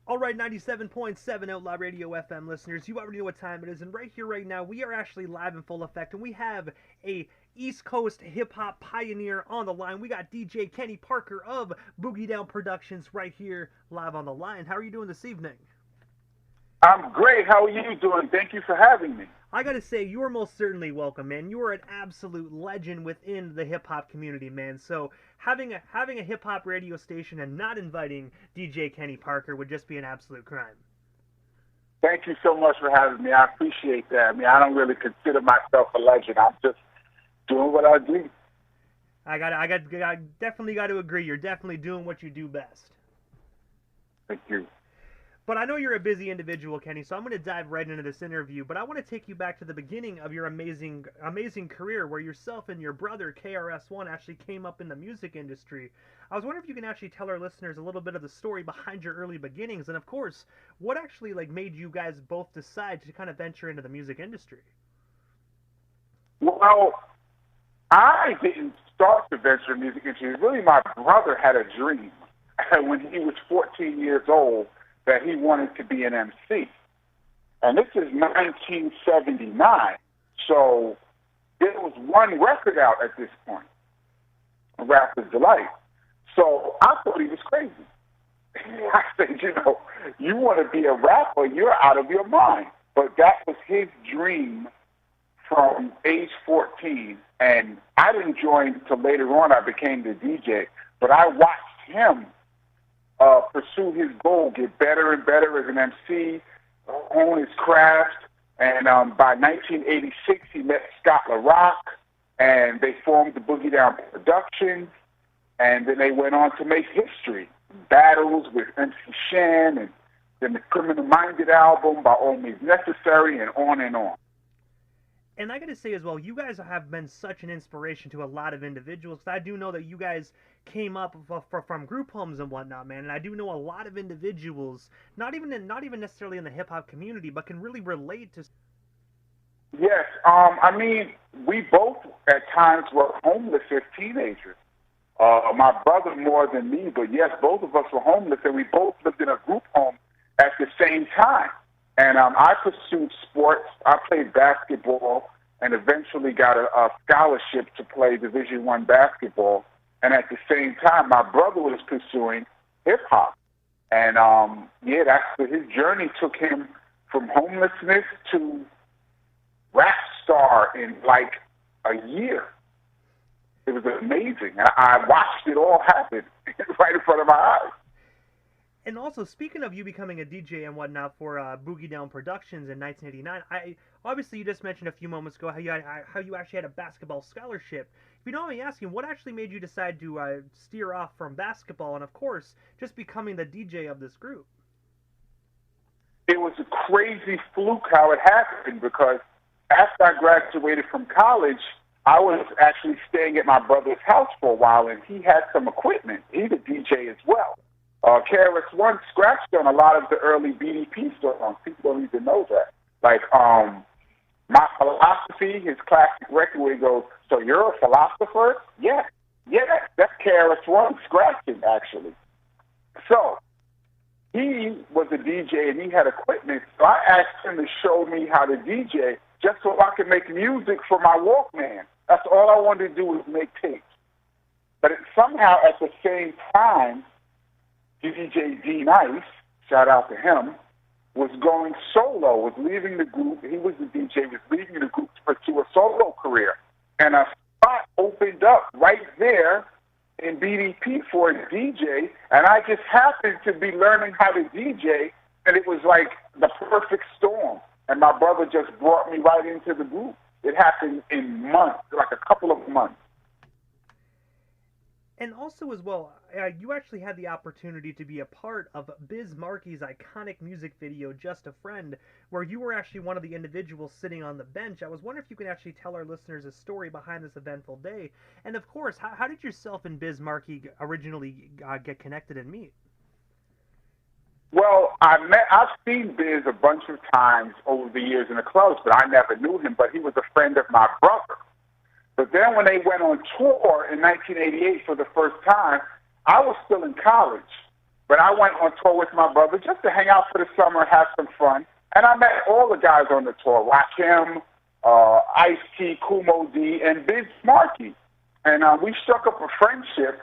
All right, 97.7 Outlaw Radio FM listeners, you already know what time it is, and right here, right now, we are actually live in full effect, and we have a East Coast hip hop pioneer on the line. We got DJ Kenny Parker of Boogie Down Productions right here live on the line. How are you doing this evening? I'm great. How are you doing? Thank you for having me. I gotta say, you are most certainly welcome, man. You are an absolute legend within the hip hop community, man. So having a hip hop radio station and not inviting DJ Kenny Parker would just be an absolute crime. Thank you so much for having me. I appreciate that. I mean, I don't really consider myself a legend. I'm just doing what I do. I definitely got to agree. You're definitely doing what you do best. Thank you. But I know you're a busy individual, Kenny, so I'm going to dive right into this interview. But I want to take you back to the beginning of your amazing career where yourself and your brother, KRS-One, actually came up in the music industry. I was wondering if you can actually tell our listeners a little bit of the story behind your early beginnings and, of course, what actually made you guys both decide to kind of venture into the music industry? Well, I didn't start to venture in the music industry. Really, my brother had a dream when he was 14 years old that he wanted to be an MC. And this is 1979. So there was one record out at this point, Rapper's Delight. So I thought he was crazy. I said, you want to be a rapper, you're out of your mind. But that was his dream from age 14. And I didn't join until later on. I became the DJ. But I watched him pursue his goal, get better and better as an MC, hone his craft. And by 1986, he met Scott LaRock, and they formed the Boogie Down Productions. And then they went on to make history, battles with MC Shan, and then the Criminal Minded album, By All Means Necessary, and on and on. And I got to say as well, you guys have been such an inspiration to a lot of individuals. I do know that you guys came up from group homes and whatnot, man. And I do know a lot of individuals, not even necessarily in the hip hop community, but can really relate to. Yes, I mean, we both at times were homeless as teenagers. My brother more than me, but yes, both of us were homeless, and we both lived in a group home at the same time. And I pursued sports. I played basketball and eventually got a scholarship to play Division I basketball. And at the same time, my brother was pursuing hip-hop. And, his journey took him from homelessness to rap star in like a year. It was amazing. I watched it all happen right in front of my eyes. And also, speaking of you becoming a DJ and whatnot for Boogie Down Productions in 1989, obviously you just mentioned a few moments ago how you actually had a basketball scholarship. If you don't mind me asking, what actually made you decide to steer off from basketball and, of course, just becoming the DJ of this group? It was a crazy fluke how it happened because after I graduated from college, I was actually staying at my brother's house for a while, and he had some equipment. He's a DJ as well. KRS-One scratched on a lot of the early BDP songs. People don't even know that. Like, My Philosophy, his classic record where he goes, so you're a philosopher? Yeah, that's KRS-One scratching, actually. So he was a DJ, and he had equipment, so I asked him to show me how to DJ just so I could make music for my Walkman. That's all I wanted to do was make tapes. But somehow at the same time, DJ D-Nice, shout out to him, was going solo, was leaving the group. He was the DJ, was leaving the group to pursue a solo career. And a spot opened up right there in BDP for a DJ, and I just happened to be learning how to DJ, and it was like the perfect storm. And my brother just brought me right into the group. It happened in months, like a couple of months. And also as well, you actually had the opportunity to be a part of Biz Markie's iconic music video, Just a Friend, where you were actually one of the individuals sitting on the bench. I was wondering if you could actually tell our listeners a story behind this eventful day. And of course, how did yourself and Biz Markie originally get connected and meet? Well, I've seen Biz a bunch of times over the years in the clubs, but I never knew him, but he was a friend of my brother. But then when they went on tour in 1988 for the first time, I was still in college. But I went on tour with my brother just to hang out for the summer, have some fun. And I met all the guys on the tour, Rakim, Ice-T, Kumo D, and Biz Markie. And we struck up a friendship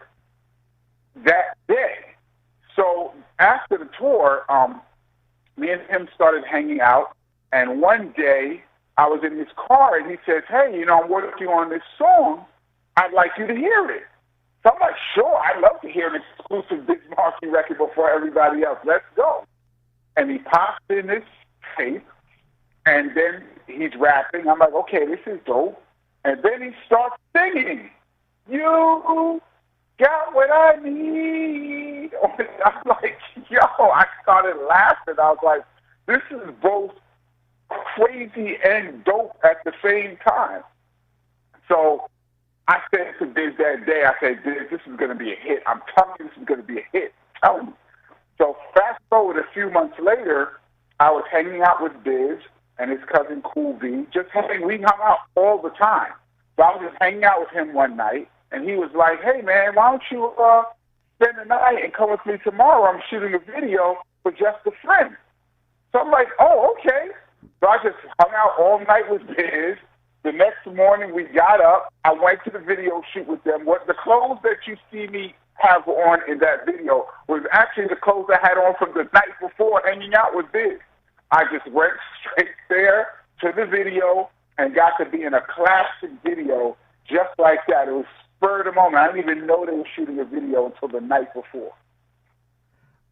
that day. So after the tour, me and him started hanging out. And one day, I was in his car, and he says, hey, you know, I'm working on this song. I'd like you to hear it. So I'm like, sure, I'd love to hear an exclusive Biz Markie record before everybody else. Let's go. And he pops in this tape, and then he's rapping. I'm like, okay, this is dope. And then he starts singing, you got what I need. I'm like, yo, I started laughing. I was like, this is both crazy and dope at the same time. So I said to Biz that day, I said, Biz, this is going to be a hit. I'm telling you, this is going to be a hit. I'm telling you. So fast forward a few months later, I was hanging out with Biz and his cousin Cool V. We hung out all the time. So I was just hanging out with him one night, and he was like, hey, man, why don't you spend the night and come with me tomorrow? I'm shooting a video for Just a Friend. So I'm like, oh, okay. So I just hung out all night with Biz. The next morning, we got up. I went to the video shoot with them. What the clothes that you see me have on in that video was actually the clothes I had on from the night before hanging out with Biz. I just went straight there to the video and got to be in a classic video just like that. It was spur of the moment. I didn't even know they were shooting a video until the night before.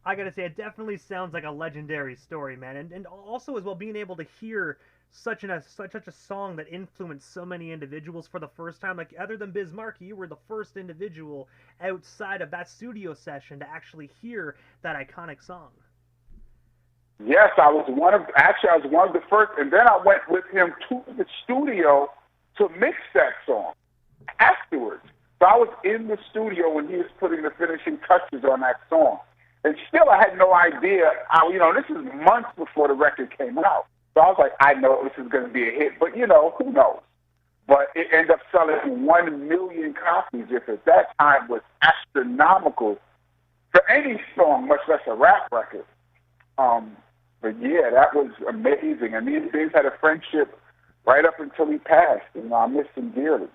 I gotta say, it definitely sounds like a legendary story, man. And also as well, being able to hear such a song that influenced so many individuals for the first time. Like, other than Biz Markie, you were the first individual outside of that studio session to actually hear that iconic song. Yes, I was one of the first, and then I went with him to the studio to mix that song afterwards. So I was in the studio when he was putting the finishing touches on that song. And still I had no idea. This is months before the record came out. So I was like, I know this is going to be a hit, but, who knows? But it ended up selling 1 million copies, which at that time was astronomical for any song, much less a rap record. But, yeah, that was amazing. And me and Biz had a friendship right up until he passed. I miss him dearly.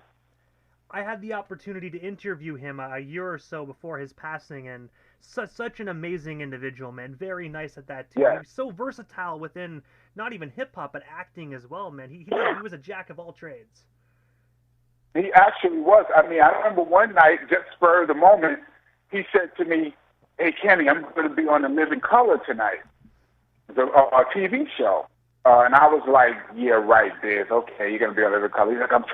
I had the opportunity to interview him a year or so before his passing, and such an amazing individual, man. Very nice at that, too. Yeah. He was so versatile within not even hip-hop, but acting as well, man. He was a jack of all trades. He actually was. I remember one night, just spur of the moment, he said to me, hey, Kenny, I'm going to be on The Living Color tonight, a TV show. And I was like, yeah, right, Biz. Okay, you're going to be on Living Color. He's like, I'm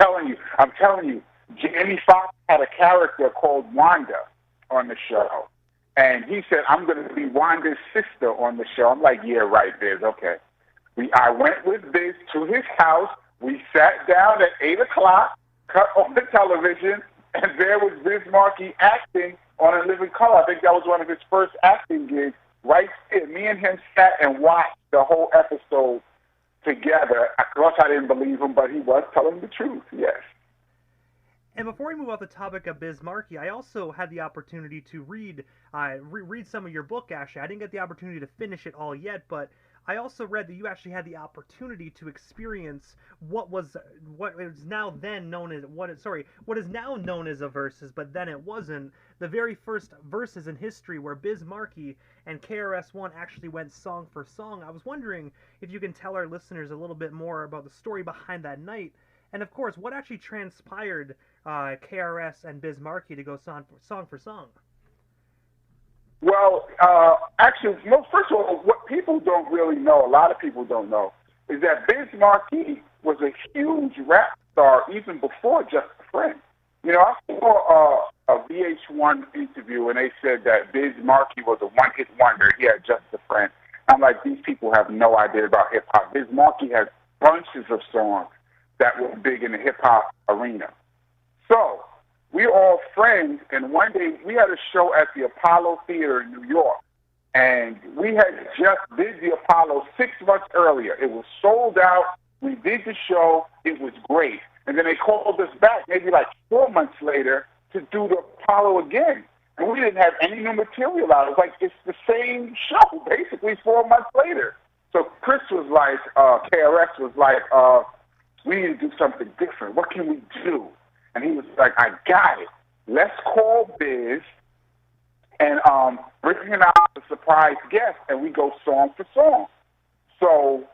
telling you, Jamie Foxx had a character called Wanda on the show. And he said, I'm going to be Wanda's sister on the show. I'm like, yeah, right, Biz, okay. I went with Biz to his house. We sat down at 8 o'clock, cut on the television, and there was Biz Markie acting on A Living Color. I think that was one of his first acting gigs. Right there, me and him sat and watched the whole episode together. Of course, I didn't believe him, but he was telling the truth, yes. And before we move off the topic of Biz Markie, I also had the opportunity to read some of your book, actually. I didn't get the opportunity to finish it all yet, but I also read that you actually had the opportunity to experience what is now known as a verses, but then it wasn't. The very first verses in history where Biz Markie and KRS-One actually went song for song. I was wondering if you can tell our listeners a little bit more about the story behind that night, and of course, what actually transpired KRS and Biz Markie to go song for song. Well, first of all, what people don't really know, a lot of people don't know, is that Biz Markie was a huge rap star even before Just a Friend. I saw a VH1 interview, and they said that Biz Markie was a one-hit wonder. He had Just a Friend. I'm like, these people have no idea about hip-hop. Biz Markie has bunches of songs that were big in the hip-hop arena. So we were all friends, and one day we had a show at the Apollo Theater in New York, and we had just did the Apollo 6 months earlier. It was sold out. We did the show. It was great. And then they called us back maybe like 4 months later to do the Apollo again. And we didn't have any new material out. It was like, it's the same show, basically 4 months later. So Chris was like, KRS was like, we need to do something different. What can we do? And he was like, I got it. Let's call Biz and bring out a surprise guest, and we go song for song. So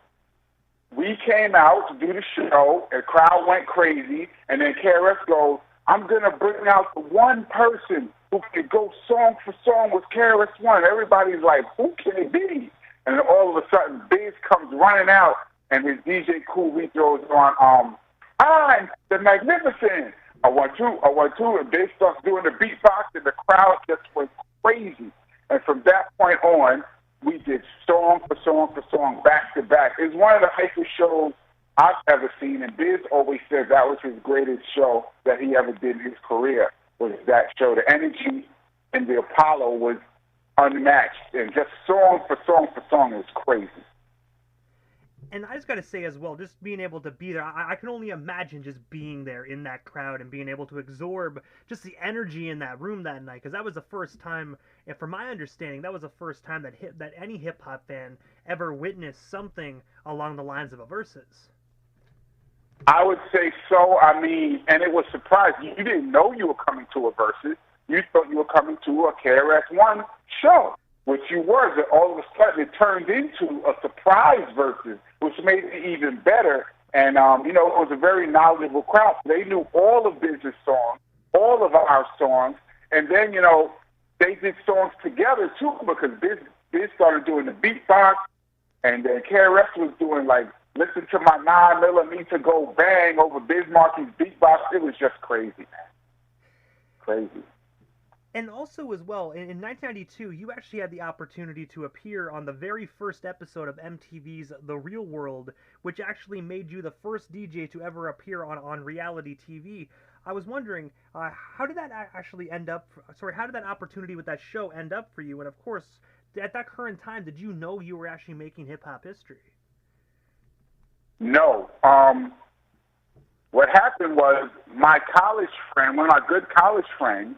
we came out to do the show, and the crowd went crazy, and then KRS goes, I'm going to bring out the one person who can go song for song with KRS-One. Everybody's like, who can it be? And then all of a sudden, Biz comes running out, and his DJ Cool he throws on, I'm the Magnificent. I want to, and Biz starts doing the beatbox, and the crowd just went crazy. And from that point on, we did song for song for song, back to back. It's one of the hypest shows I've ever seen, and Biz always said that was his greatest show that he ever did in his career, was that show. The energy in the Apollo was unmatched, and just song for song for song was crazy. And I just got to say as well, just being able to be there, I can only imagine just being there in that crowd and being able to absorb just the energy in that room that night, because that was the first time, and from my understanding, that was the first time that any hip-hop fan ever witnessed something along the lines of a Versus. I would say so. I mean, and it was surprising. You didn't know you were coming to a Versus. You thought you were coming to a KRS-One show, which you were. But all of a sudden, it turned into a surprise Versus, which made it even better. And, it was a very knowledgeable crowd. They knew all of Biz's songs, all of our songs. And then, they did songs together, too, because Biz started doing the beatbox, and then KRS was doing, like, listen to my 9mm go bang over Biz Markie's beatbox. It was just crazy, man. Crazy. And also, as well, in 1992, you actually had the opportunity to appear on the very first episode of MTV's The Real World, which actually made you the first DJ to ever appear on reality TV. I was wondering, how did that actually end up? How did that opportunity with that show end up for you? And of course, at that current time, did you know you were actually making hip-hop history? No. What happened was my college friend, one of my good college friends,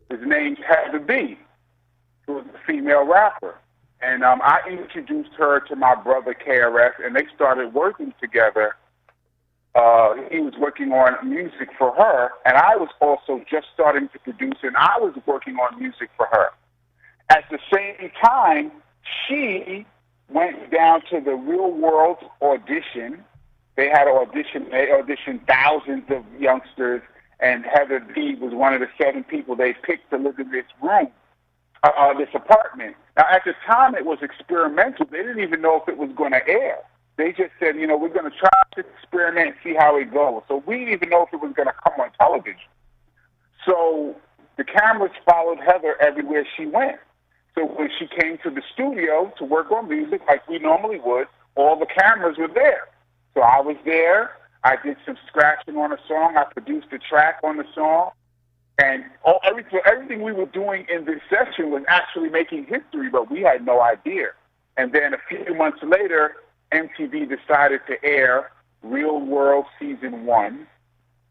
his name's Heather B, who was a female rapper. And I introduced her to my brother KRS, and they started working together. He was working on music for her, and I was also just starting to produce, and I was working on music for her. At the same time, she went down to the Real World audition. They had an audition. They auditioned thousands of youngsters, and Heather B was one of the 7 people they picked to live in this room, this apartment. Now, at the time, it was experimental. They didn't even know if it was going to air. They just said, we're going to try to experiment and see how it goes. So we didn't even know if it was going to come on television. So the cameras followed Heather everywhere she went. So when she came to the studio to work on music like we normally would, all the cameras were there. So I was there. I did some scratching on a song. I produced a track on the song. And everything we were doing in this session was actually making history, but we had no idea. And then a few months later, MTV decided to air Real World Season 1,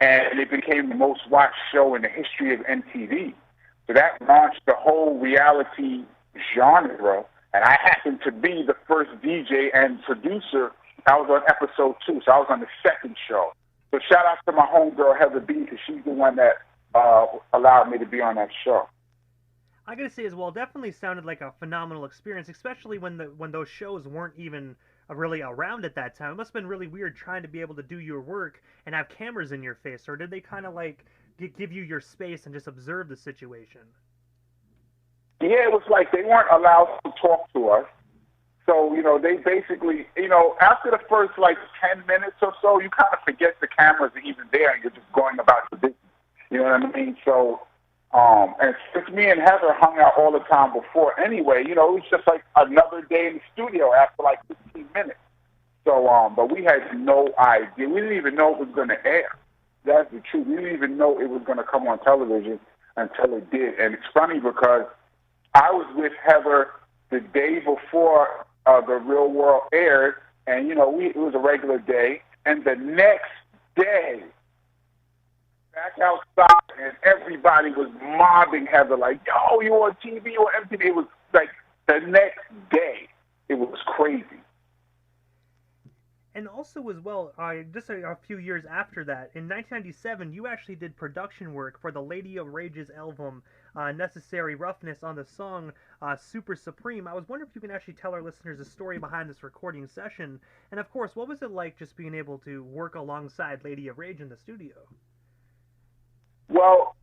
and it became the most watched show in the history of MTV. So that launched the whole reality genre, and I happened to be the first DJ and producer. I was on episode 2, so I was on the second show. So shout out to my homegirl, Heather B, because she's the one that allowed me to be on that show. I gotta say as well, definitely sounded like a phenomenal experience, especially when those shows weren't even really around at that time. It must have been really weird trying to be able to do your work and have cameras in your face, or did they kind of like give you your space and just observe the situation? Yeah, it was like they weren't allowed to talk to us. So, they basically, after the first 10 minutes or so, you kind of forget the cameras are even there and you're just going about your business. You know what I mean? So, and since me and Heather hung out all the time before anyway, it was just like another day in the studio after 15 minutes. So, but we had no idea. We didn't even know it was going to air. That's the truth. We didn't even know it was going to come on television until it did. And it's funny because I was with Heather the day before the Real World aired, and, it was a regular day. And the next day, back outside, and everybody was mobbing Heather like, yo, you on TV or MTV? It was like the next day. It was crazy. And also, as well, just a few years after that, in 1997, you actually did production work for the Lady of Rage's album, Necessary Roughness, on the song Super Supreme. I was wondering if you can actually tell our listeners the story behind this recording session. And of course, what was it like just being able to work alongside Lady of Rage in the studio? Well,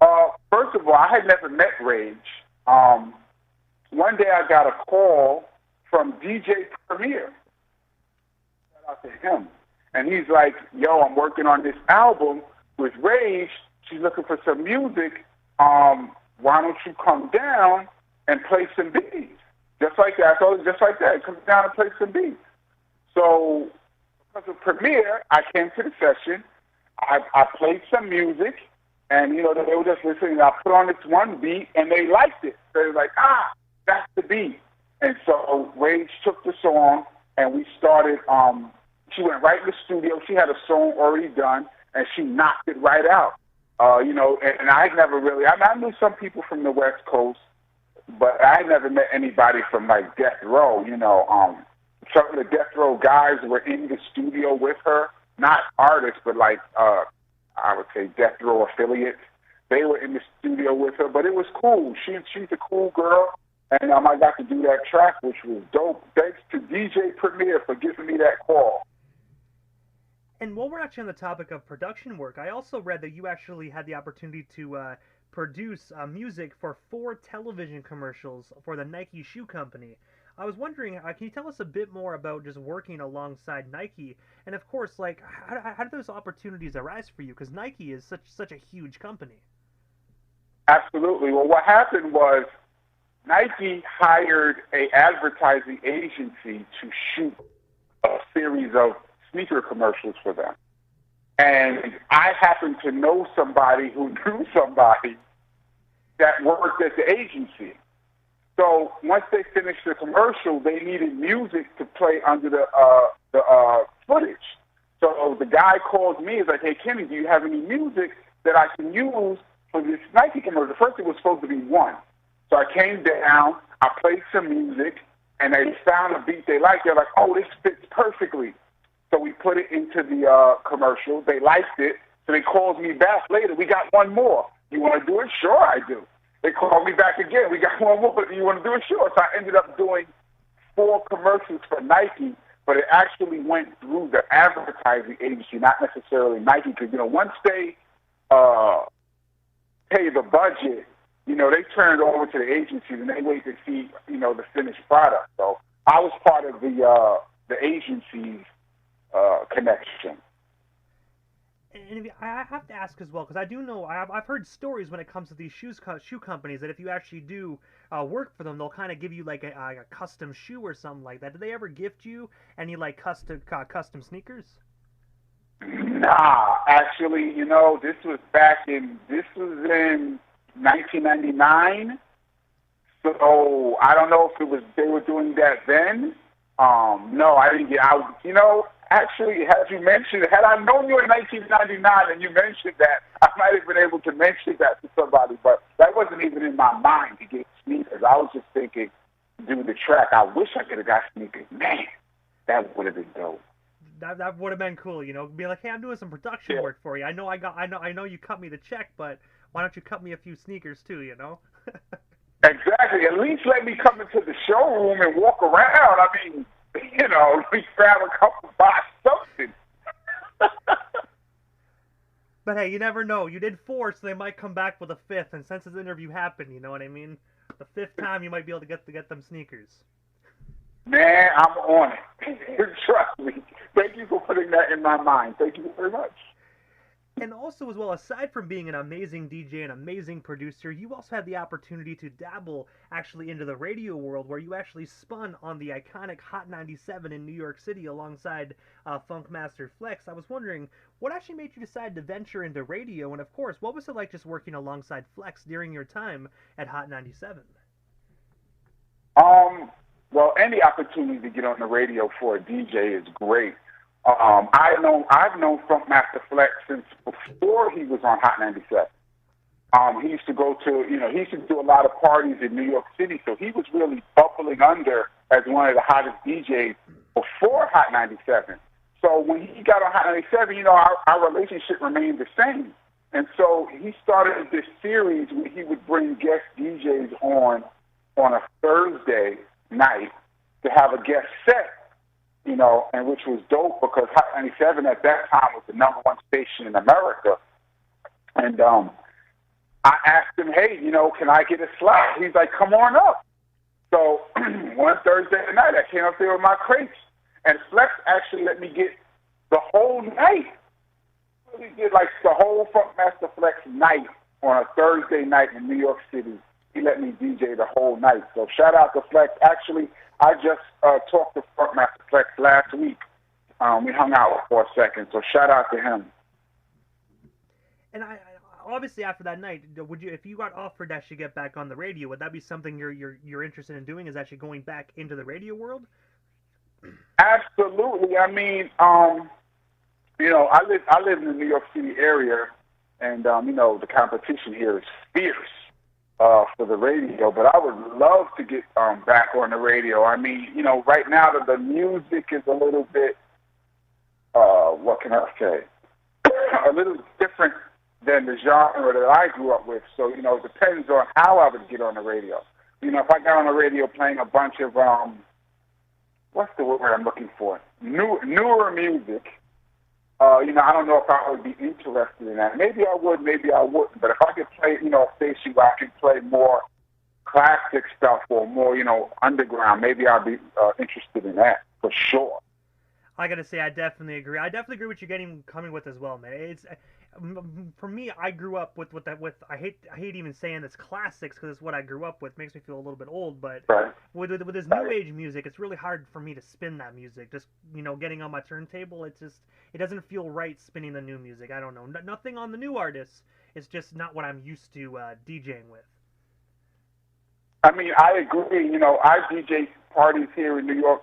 first of all, I had never met Rage. One day I got a call from DJ Premier. Shout out to him. And he's like, yo, I'm working on this album with Rage. She's looking for some music. Why don't you come down and play some beats? Just like that. So just like that. Come down and play some beats. So because of Premier, I came to the session. I played some music. And, you know, they were just listening. I put on this one beat, and they liked it. They were like, that's the beat. And so Rage took the song, and we started, she went right in the studio. She had a song already done, and she knocked it right out. You know, and I never really, I knew some people from the West Coast, but I never met anybody from, like, Death Row. You know, some of the Death Row guys were in the studio with her, not artists, but, like, I would say Death Row affiliates. They were in the studio with her, but it was cool. She's a cool girl, and I got to do that track, which was dope. Thanks to DJ Premier for giving me that call. And while we're actually on the topic of production work, I also read that you actually had the opportunity to produce music for 4 television commercials for the Nike Shoe Company. I was wondering, can you tell us a bit more about just working alongside Nike? And of course, like, how did those opportunities arise for you? Because Nike is such a huge company. Absolutely. Well, what happened was Nike hired a advertising agency to shoot a series of sneaker commercials for them. And I happened to know somebody who knew somebody that worked at the agency. So once they finished the commercial, they needed music to play under the footage. So the guy called me. He's like, hey, Kenny, do you have any music that I can use for this Nike commercial? First, it was supposed to be one. So I came down, I played some music, and they found a beat they liked. They're like, oh, this fits perfectly. So we put it into the commercial. They liked it. So they called me back later. We got one more. You want to do it? Sure, I do. They called me back again. We got one more. You want to do it? Sure. So I ended up doing 4 commercials for Nike, but it actually went through the advertising agency, not necessarily Nike, because, you know, once they pay the budget, you know, they turn it over to the agencies and they wait to see, you know, the finished product. So I was part of the agency's connection. And I have to ask as well, because I do know, I've heard stories when it comes to these shoe companies that if you actually do work for them, they'll kind of give you like a custom shoe or something like that. Did they ever gift you any like custom sneakers? Nah, actually, you know, this was in 1999. So I don't know if they were doing that then. No, I didn't get out. You know, actually, had I known you in 1999 and you mentioned that, I might have been able to mention that to somebody, but that wasn't even in my mind to get sneakers. I was just thinking, do the track. I wish I could have got sneakers. Man, that would have been dope. That would have been cool, you know, be like, hey, I'm doing some production work for you. I know you cut me the check, but why don't you cut me a few sneakers too, you know? Exactly. At least let me come into the showroom and walk around. I mean, you know, we grab a couple, buy something. But hey, you never know. You did 4, so they might come back with a 5th. And since this interview happened, you know what I mean? The 5th time, you might be able to get them sneakers. Man, I'm on it. Trust me. Thank you for putting that in my mind. Thank you very much. And also, as well, aside from being an amazing DJ and amazing producer, you also had the opportunity to dabble actually into the radio world, where you actually spun on the iconic Hot 97 in New York City alongside Funkmaster Flex. I was wondering, what actually made you decide to venture into radio? And of course, what was it like just working alongside Flex during your time at Hot 97? Well, any opportunity to get on the radio for a DJ is great. I've known Funkmaster Flex since before he was on Hot 97. He used to go to, he used to do a lot of parties in New York City, so he was really bubbling under as one of the hottest DJs before Hot 97. So when he got on Hot 97, our relationship remained the same. And so he started this series where he would bring guest DJs on a Thursday night to have a guest set, and which was dope because Hot 97 at that time was the #1 station in America. And I asked him, hey, can I get a slot? He's like, come on up. So one Thursday night, I came up there with my crates, and Flex actually let me get the whole night. He did like the whole Funkmaster Flex night on a Thursday night in New York City. He let me DJ the whole night. So shout out to Flex. Actually, I just talked to Funkmaster Flex last week. We hung out for a second, so shout out to him. And I obviously after that night, would you, if you got offered to actually get back on the radio, would that be something you're interested in doing? Is actually going back into the radio world? Absolutely. I mean, I live in the New York City area, and the competition here is fierce for the radio. But I would love to get back on the radio. I mean, right now the music is a little bit, what can I say, a little different than the genre that I grew up with. So, it depends on how I would get on the radio. If I got on the radio playing a bunch of, what's the word I'm looking for? Newer music, I don't know if I would be interested in that. Maybe I would, maybe I wouldn't. But if I could play, a station where I could play more classic stuff or more, underground, maybe I'd be interested in that for sure. I gotta say, I definitely agree. I definitely agree with you coming with as well, man. It's for me. I grew up with I hate even saying this classics because it's what I grew up with. Makes me feel a little bit old, but right. with this new age music, it's really hard for me to spin that music. Just getting on my turntable, it doesn't feel right spinning the new music. I don't know. Nothing on the new artists. It's just not what I'm used to DJing with. I mean, I agree. I DJ parties here in New York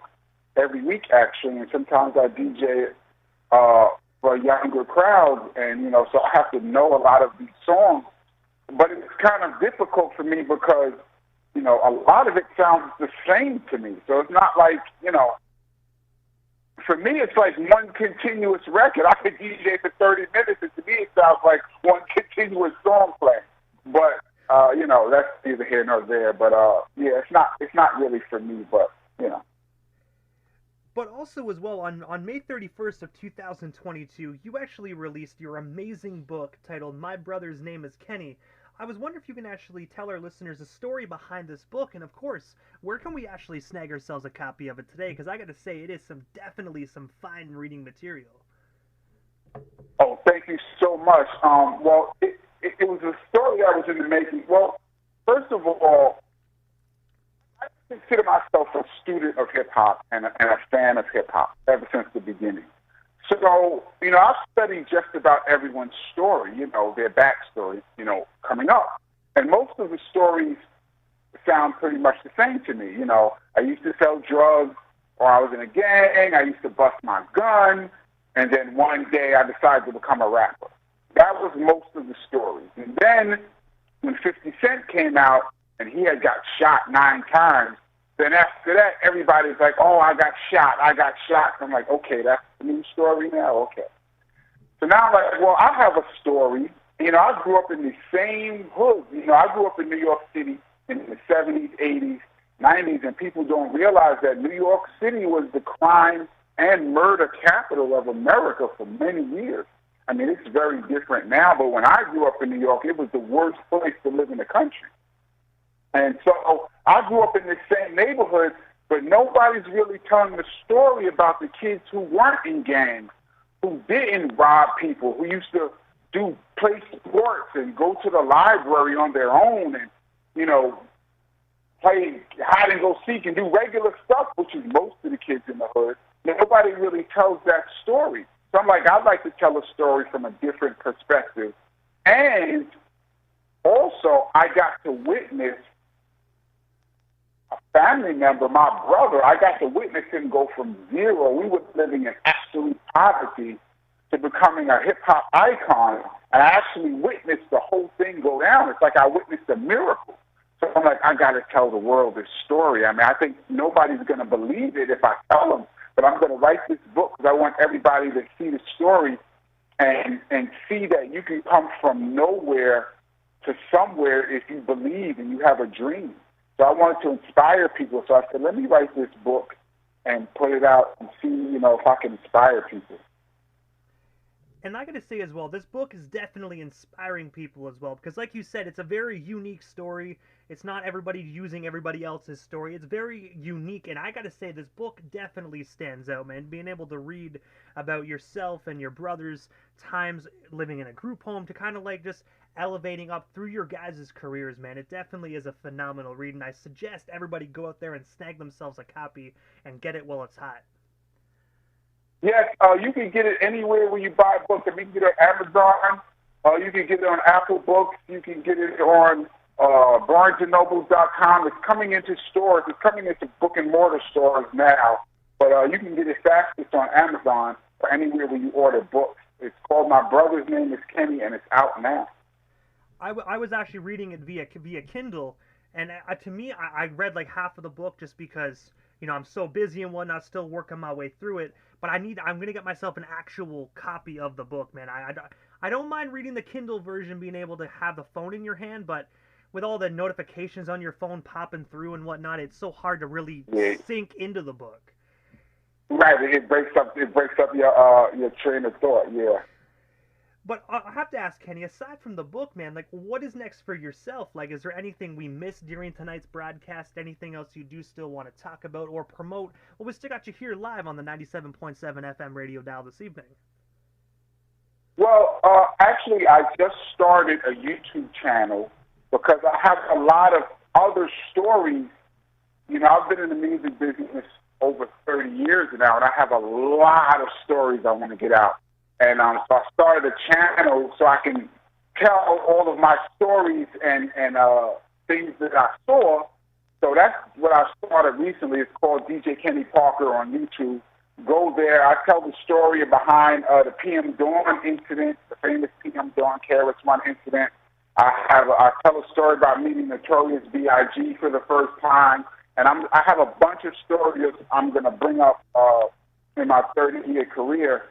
every week, actually, and sometimes I DJ for a younger crowd, and so I have to know a lot of these songs. But it's kind of difficult for me because a lot of it sounds the same to me. So it's not like for me it's like one continuous record. I could DJ for 30 minutes, and to me it sounds like one continuous song playing. But that's neither here nor there. But yeah, it's not really for me. But But also as well, on May 31st of 2022, you actually released your amazing book titled My Brother's Name is Kenny. I was wondering if you can actually tell our listeners the story behind this book, and of course, where can we actually snag ourselves a copy of it today? Because I got to say, it is definitely some fine reading material. Oh, thank you so much. Well, it was a story I was in the making. Well, first of all, I consider myself a student of hip-hop and a fan of hip-hop ever since the beginning. So, I've studied just about everyone's story, their backstory, coming up. And most of the stories sound pretty much the same to me. I used to sell drugs, or I was in a gang, I used to bust my gun, and then one day I decided to become a rapper. That was most of the stories. And then when 50 Cent came out, and he had got shot 9 times, then after that, everybody's like, oh, I got shot. I'm like, okay, that's the new story now? Okay. So now I'm like, well, I have a story. I grew up in the same hood. I grew up in New York City in the 70s, 80s, 90s, and people don't realize that New York City was the crime and murder capital of America for many years. I mean, it's very different now, but when I grew up in New York, it was the worst place to live in the country. And so I grew up in the same neighborhood, but nobody's really telling the story about the kids who weren't in gangs, who didn't rob people, who used to play sports and go to the library on their own and, play hide and go seek and do regular stuff, which is most of the kids in the hood. Nobody really tells that story. So I'm like, I'd like to tell a story from a different perspective. And also, I got to witness a family member, my brother, I got to witness him go from zero. We were living in absolute poverty to becoming a hip-hop icon. And I actually witnessed the whole thing go down. It's like I witnessed a miracle. So I'm like, I got to tell the world this story. I mean, I think nobody's going to believe it if I tell them, but I'm going to write this book because I want everybody to see the story and see that you can come from nowhere to somewhere if you believe and you have a dream. So I wanted to inspire people. So I said, let me write this book and put it out and see, if I can inspire people. And I got to say as well, this book is definitely inspiring people as well, because like you said, it's a very unique story. It's not everybody using everybody else's story. It's very unique, and I got to say, this book definitely stands out, man. Being able to read about yourself and your brother's times living in a group home to kind of like just elevating up through your guys' careers, man. It definitely is a phenomenal read, and I suggest everybody go out there and snag themselves a copy and get it while it's hot. Yes, you can get it anywhere where you buy books. I mean, you can get it on Amazon. You can get it on Apple Books. You can get it on BarnesandNobles.com. It's coming into stores. It's coming into brick-and-mortar stores now. But you can get it fastest on Amazon or anywhere where you order books. It's called My Brother's Name is Kenny, and it's out now. I was actually reading it via Kindle, and to me, I read like half of the book just because, I'm so busy and whatnot, still working my way through it. But I'm going to get myself an actual copy of the book, man. I don't mind reading the Kindle version, being able to have the phone in your hand, but with all the notifications on your phone popping through and whatnot, it's so hard to really sink into the book. Right, it breaks up your train of thought, yeah. But I have to ask, Kenny, aside from the book, man, like, what is next for yourself? Like, is there anything we missed during tonight's broadcast? Anything else you do still want to talk about or promote? Well, we still got you here live on the 97.7 FM radio dial this evening. Well, actually, I just started a YouTube channel because I have a lot of other stories. I've been in the music business over 30 years now, and I have a lot of stories I want to get out. And so I started a channel so I can tell all of my stories and things that I saw. So that's what I started recently. It's called DJ Kenny Parker on YouTube. Go there. I tell the story behind the PM Dawn incident, the famous PM Dawn KRS-One incident. I tell a story about meeting Notorious B.I.G. for the first time. And I have a bunch of stories I'm going to bring up in my 30-year career.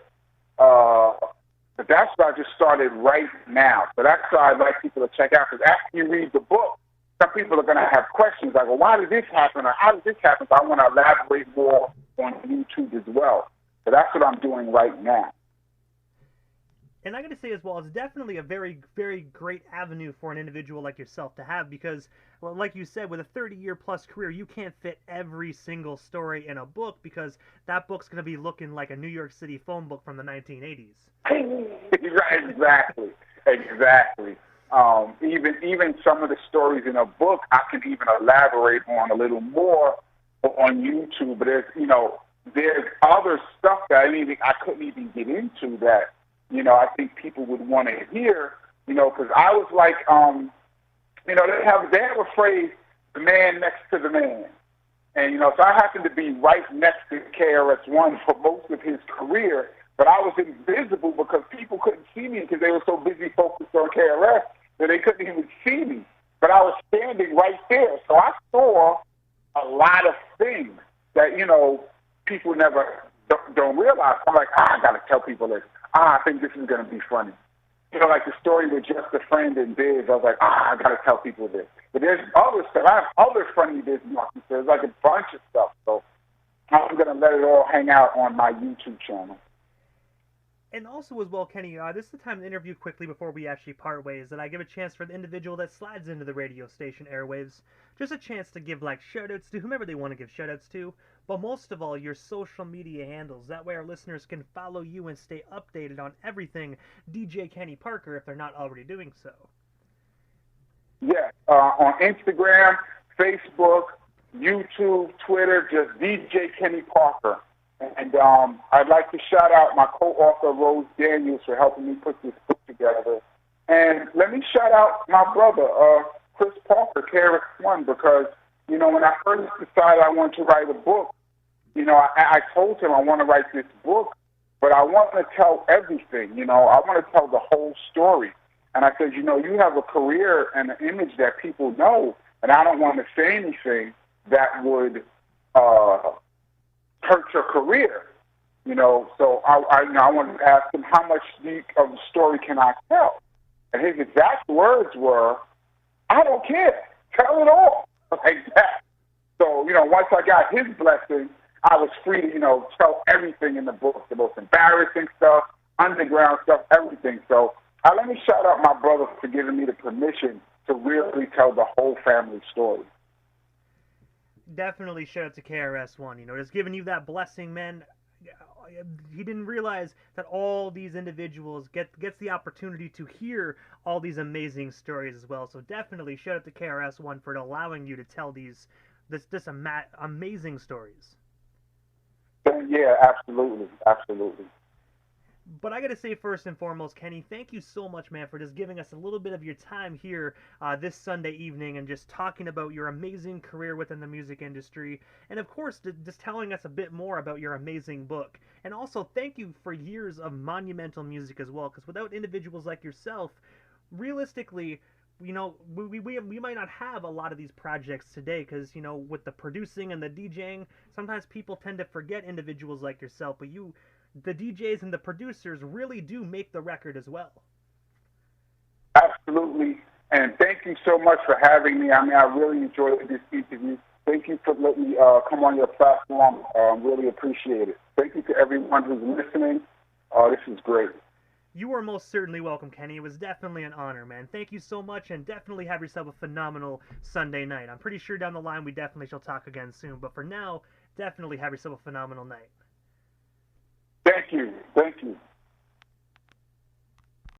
But that's what I just started right now. So that's why I'd like people to check out. Because after you read the book, some people are going to have questions like, well, why did this happen? Or how did this happen? So I want to elaborate more on YouTube as well. So that's what I'm doing right now. And I got to say as well, it's definitely a very, very great avenue for an individual like yourself to have because, well, like you said, with a 30-year-plus career, you can't fit every single story in a book because that book's going to be looking like a New York City phone book from the 1980s. Exactly. Even some of the stories in a book, I can even elaborate on a little more on YouTube. But there's other stuff that I couldn't even get into that. I think people would want to hear, because I was like, they have a phrase, the man next to the man. And, so I happened to be right next to KRS-One for most of his career, but I was invisible because people couldn't see me because they were so busy focused on KRS that they couldn't even see me. But I was standing right there. So I saw a lot of things that, people never don't realize. I'm like, I got to tell people this. I think this is going to be funny. Like the story with Just a Friend and Biz, I was like, I got to tell people this. But there's other stuff. I have other funny business. There's like a bunch of stuff. So I'm going to let it all hang out on my YouTube channel. And also as well, Kenny, this is the time to interview quickly before we actually part ways, that I give a chance for the individual that slides into the radio station airwaves, just a chance to give like shout-outs to whomever they want to give shout-outs to, but most of all, your social media handles. That way our listeners can follow you and stay updated on everything DJ Kenny Parker if they're not already doing so. Yeah, on Instagram, Facebook, YouTube, Twitter, just DJ Kenny Parker. And I'd like to shout out my co-author, Rose Daniels, for helping me put this book together. And let me shout out my brother, Chris Parker, KRS-One, because You know, when I first decided I wanted to write a book, you know, I told him I want to write this book, but I want to tell everything. You know, I want to tell the whole story. And I said, you know, you have a career and an image that people know, and I don't want to say anything that would hurt your career. You know, so I wanted to ask him, how much of the story can I tell? And his exact words were, I don't care. Tell it all. Like that. So, you know, once I got his blessing, I was free to, you know, tell everything in the book, the most embarrassing stuff, underground stuff, everything. So let me shout out my brother for giving me the permission to really tell the whole family story. Definitely shout out to KRS-One. You know, just giving you that blessing, man. He didn't realize that all these individuals gets the opportunity to hear all these amazing stories as well. So definitely shout out to KRS-One for allowing you to tell this amazing stories. Yeah, absolutely, absolutely. But I gotta say, first and foremost, Kenny, thank you so much, man, for just giving us a little bit of your time here this Sunday evening and just talking about your amazing career within the music industry. And of course, just telling us a bit more about your amazing book. And also, thank you for years of monumental music as well, because without individuals like yourself, realistically, you know, we might not have a lot of these projects today because, you know, with the producing and the DJing, sometimes people tend to forget individuals like yourself, but the DJs and the producers really do make the record as well. Absolutely. And thank you so much for having me. I mean, I really enjoyed this interview. Thank you for letting me come on your platform. Really appreciate it. Thank you to everyone who's listening. This is great. You are most certainly welcome, Kenny. It was definitely an honor, man. Thank you so much, and definitely have yourself a phenomenal Sunday night. I'm pretty sure down the line we definitely shall talk again soon, but for now, definitely have yourself a phenomenal night. Thank you. Thank you.